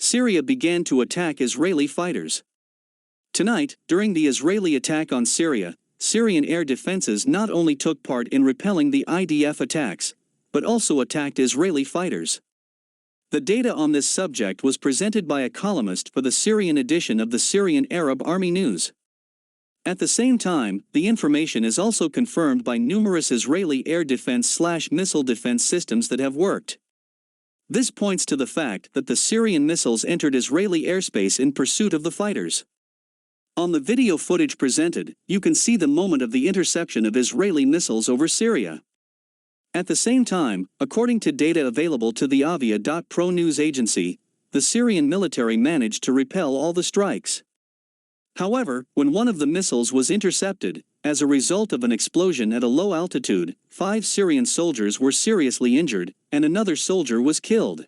Syria began to attack Israeli fighters. Tonight, during the Israeli attack on Syria, Syrian air defenses not only took part in repelling the IDF attacks, but also attacked Israeli fighters. The data on this subject was presented by a columnist for the Syrian edition of the Syrian Arab Army News. At the same time, the information is also confirmed by numerous Israeli air defense/missile defense systems that have worked. This points to the fact that the Syrian missiles entered Israeli airspace in pursuit of the fighters. On the video footage presented, you can see the moment of the interception of Israeli missiles over Syria. At the same time, according to data available to the Avia.pro news agency, the Syrian military managed to repel all the strikes. However, when one of the missiles was intercepted, as a result of an explosion at a low altitude, 5 Syrian soldiers were seriously injured, and another soldier was killed.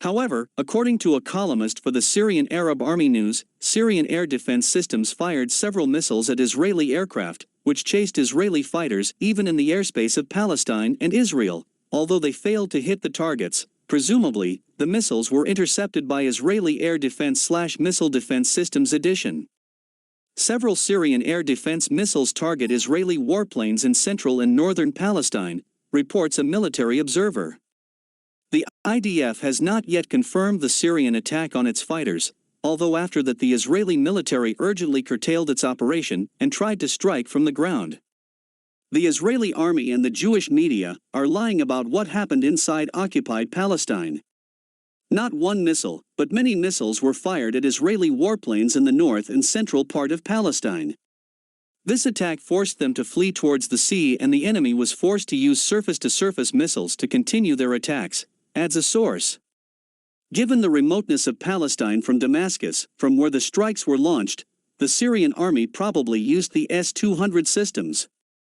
However, according to a columnist for the Syrian Arab Army News, Syrian air defense systems fired several missiles at Israeli aircraft, which chased Israeli fighters even in the airspace of Palestine and Israel, although they failed to hit the targets. Presumably, the missiles were intercepted by Israeli air defense/missile defense systems addition. Several Syrian air defense missiles target Israeli warplanes in central and northern Palestine, reports a military observer. The IDF has not yet confirmed the Syrian attack on its fighters, although after that the Israeli military urgently curtailed its operation and tried to strike from the ground. The Israeli army and the Jewish media are lying about what happened inside occupied Palestine. Not one missile, but many missiles were fired at Israeli warplanes in the north and central part of Palestine. This attack forced them to flee towards the sea, and the enemy was forced to use surface-to-surface missiles to continue their attacks, adds a source. Given the remoteness of Palestine from Damascus, from where the strikes were launched, the Syrian army probably used the S-200 systems.